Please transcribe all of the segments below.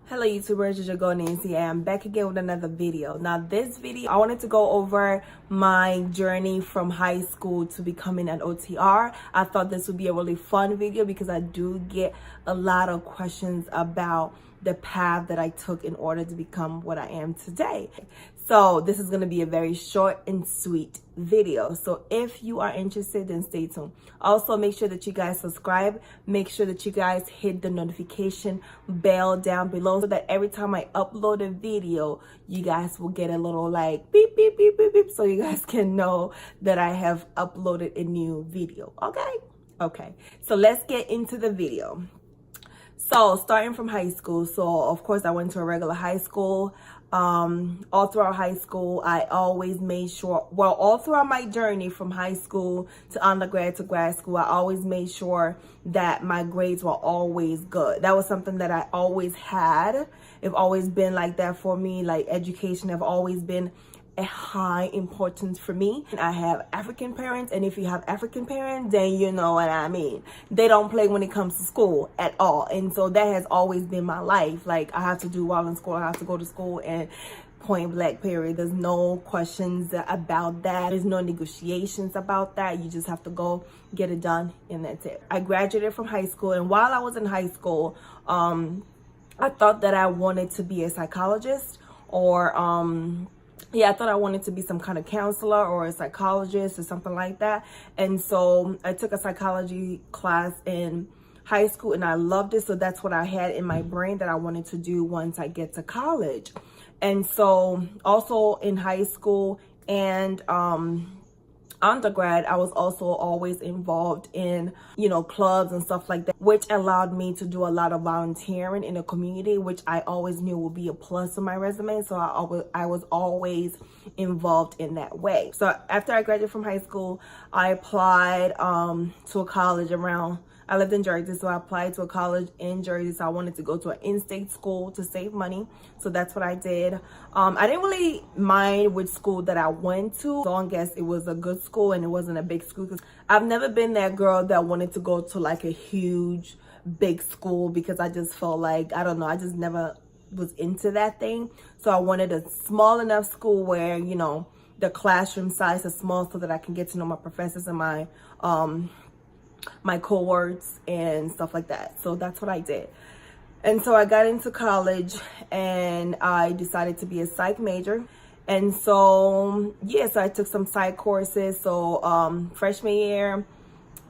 Hello YouTubers, it's your girl Nancy and I'm back again with another video. Now this video, I wanted to go over my journey from high school to becoming an OTR. I thought this would be a really fun video because I do get a lot of questions about the path that I took in order to become what I am today. So this is going to be a very short and sweet video. So if you are interested, then stay tuned. Also, make sure that you guys subscribe. Make sure that you guys hit the notification bell down below so that every time I upload a video, you guys will get a little like beep, beep, beep, beep, beep, so you guys can know that I have uploaded a new video. Okay. So let's get into the video. So starting from high school, so of course I went to a regular high school. All throughout high school, I always made sure, well, all throughout my journey from high school to undergrad to grad school, I always made sure that my grades were always good. That was something that I always had. It's always been like that for me. Like education have always been a high importance for me. I have African parents, and if you have African parents, then you know what I mean. They don't play when it comes to school at all, and so that has always been my life. Like I have to do well in school, I have to go to school, and point blank period. There's no questions about that. There's no negotiations about that. You just have to go get it done, and that's it. I graduated from high school, and while I was in high school, I thought that I wanted to be a psychologist, or I thought I wanted to be some kind of counselor or a psychologist or something like that. And so I took a psychology class in high school and I loved it. So that's what I had in my brain that I wanted to do once I get to college. And so also in high school and undergrad, I was also always involved in, clubs and stuff like that, which allowed me to do a lot of volunteering in the community, which I always knew would be a plus on my resume. So I was always involved in that way. So after I graduated from high school, I applied to a college around, I lived in Jersey, so I applied to a college in Jersey. So I wanted to go to an in-state school to save money. So that's what I did. I didn't really mind which school that I went to, as long as it was a good school and it wasn't a big school. Because I've never been that girl that wanted to go to like a huge, big school because I just felt like, I don't know, I just never was into that thing. So I wanted a small enough school where, the classroom size is small so that I can get to know my professors and my cohorts and stuff like that. So that's what I did. And so I got into college and I decided to be a psych major. And so, so I took some psych courses. So freshman year,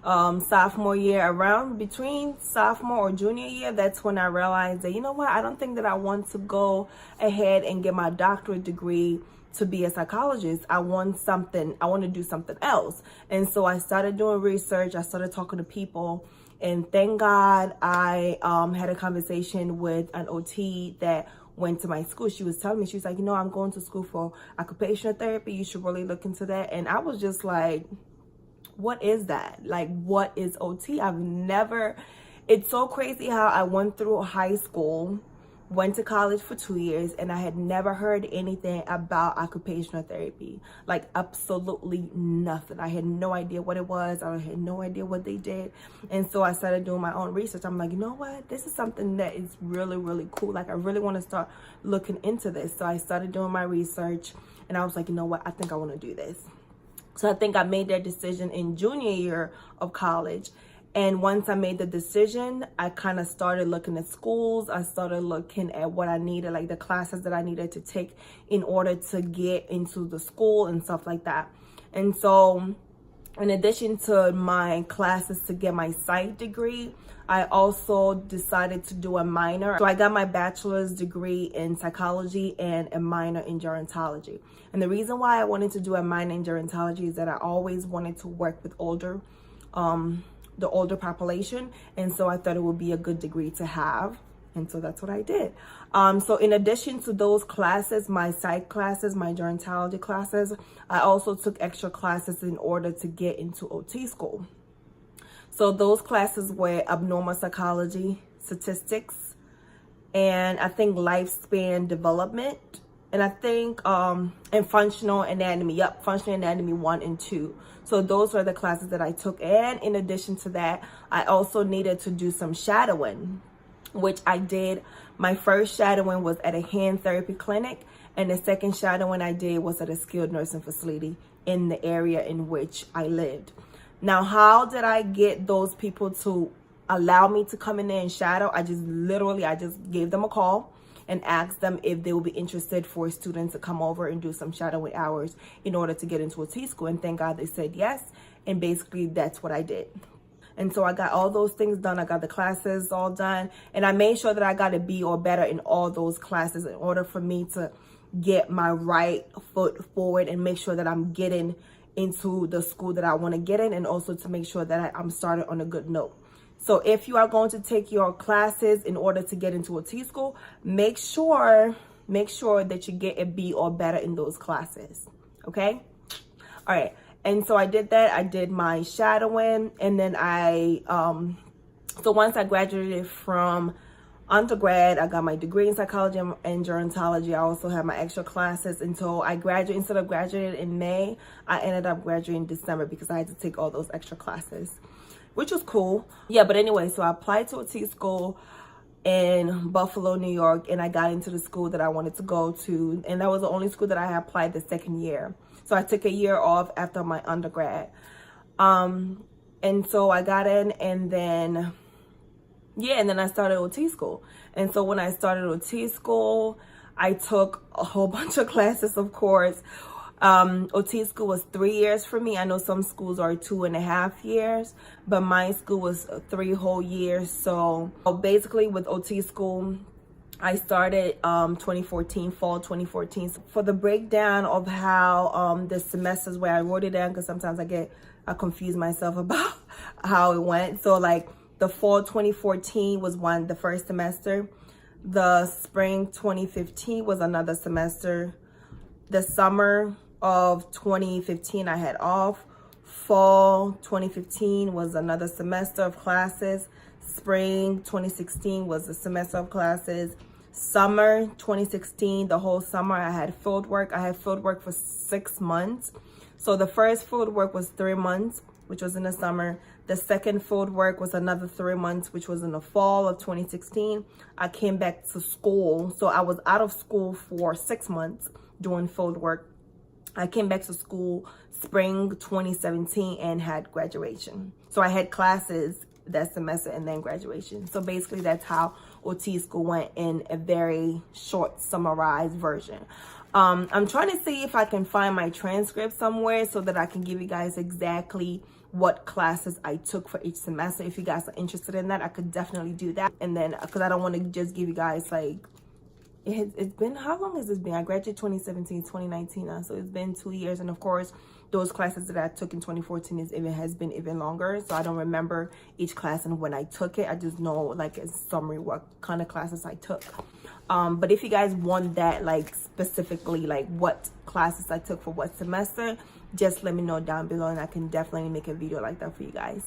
sophomore year, around between sophomore or junior year, that's when I realized that, I don't think that I want to go ahead and get my doctorate degree to be a psychologist. I want to do something else. And so I started doing research. I started talking to people, and thank God I had a conversation with an OT that went to my school. She was telling me, she was like, I'm going to school for occupational therapy. You should really look into that. And I was just like, what is that? Like, what is OT? It's so crazy how I went through high school, went to college for 2 years, and I had never heard anything about occupational therapy. Like absolutely nothing. I had no idea what it was. I had no idea what they did. And so I started doing my own research. I'm like, you know what? This is something that is really, really cool. Like I really want to start looking into this. So I started doing my research and I was like, you know what? I think I want to do this. So I think I made that decision in junior year of college. And once I made the decision, I kind of started looking at schools. I started looking at what I needed, like the classes that I needed to take in order to get into the school and stuff like that. And so in addition to my classes to get my psych degree, I also decided to do a minor. So I got my bachelor's degree in psychology and a minor in gerontology. And the reason why I wanted to do a minor in gerontology is that I always wanted to work with the older population, and so I thought it would be a good degree to have, and so that's what I did. So in addition to those classes, my psych classes, my gerontology classes, I also took extra classes in order to get into OT school. So those classes were abnormal psychology, statistics, and I think lifespan development, and I think and functional anatomy. Functional anatomy 1 and 2. So those were the classes that I took. And in addition to that, I also needed to do some shadowing. which I did. My first shadowing was at a hand therapy clinic, and the second shadowing I did was at a skilled nursing facility in the area in which I lived. Now, how did I get those people to allow me to come in there and shadow? I just gave them a call and asked them if they would be interested for a student to come over and do some shadowing hours in order to get into a T school. And thank God they said yes. And basically that's what I did. And so I got all those things done. I got the classes all done. And I made sure that I got a B or better in all those classes in order for me to get my right foot forward and make sure that I'm getting into the school that I want to get in, and also to make sure that I'm started on a good note. So if you are going to take your classes in order to get into a T school, make sure that you get a B or better in those classes. Okay? All right. And so I did that. I did my shadowing, and then so once I graduated from undergrad, I got my degree in psychology and gerontology. I also had my extra classes until I graduated. Instead of graduating in May, I ended up graduating in December because I had to take all those extra classes, which was cool. Yeah, but anyway, so I applied to a T school in Buffalo, New York, and I got into the school that I wanted to go to, and that was the only school that I had applied the second year. So I took a year off after my undergrad. And so I got in, and then, yeah, and then I started OT school. And so when I started OT school, I took a whole bunch of classes, of course. OT school was 3 years for me. I know some schools are 2.5 years, but my school was 3 whole years. So basically with OT school, I started 2014, fall 2014. So for the breakdown of how the semesters, where I wrote it down, because sometimes I confuse myself about how it went. So like the fall 2014 was the first semester. The spring 2015 was another semester. The summer of 2015 I had off. Fall 2015 was another semester of classes. Spring 2016 was a semester of classes. Summer 2016, the whole summer, I had field work. I had field work for 6 months. So the first field work was 3 months, which was in the summer. The second field work was another 3 months, which was in the fall of 2016. I came back to school. So I was out of school for 6 months doing field work. I came back to school spring 2017 and had graduation. So I had classes that semester and then graduation. So basically that's how OT school went in a very short summarized version. I'm trying to see if I can find my transcript somewhere so that I can give you guys exactly what classes I took for each semester. If you guys are interested in that, I could definitely do that. And then, because I don't want to just give you guys like, it's been, how long has this been? I graduated 2017, 2019 now, so it's been 2 years. And of course, those classes that I took in 2014 has been even longer, so I don't remember each class and when I took it. I just know like a summary what kind of classes I took. But if you guys want that, like specifically like what classes I took for what semester, just let me know down below and I can definitely make a video like that for you guys.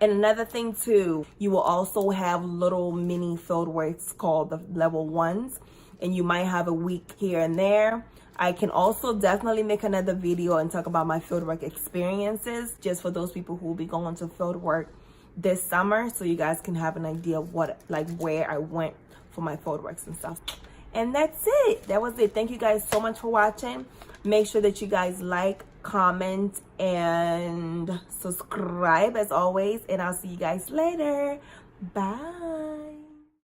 And another thing too, you will also have little mini field works called the level 1s, and you might have a week here and there. I can also definitely make another video and talk about my fieldwork experiences, just for those people who will be going to fieldwork this summer, so you guys can have an idea of what, like, where I went for my fieldworks and stuff. And that's it. That was it. Thank you guys so much for watching. Make sure that you guys like, comment, and subscribe as always. And I'll see you guys later. Bye.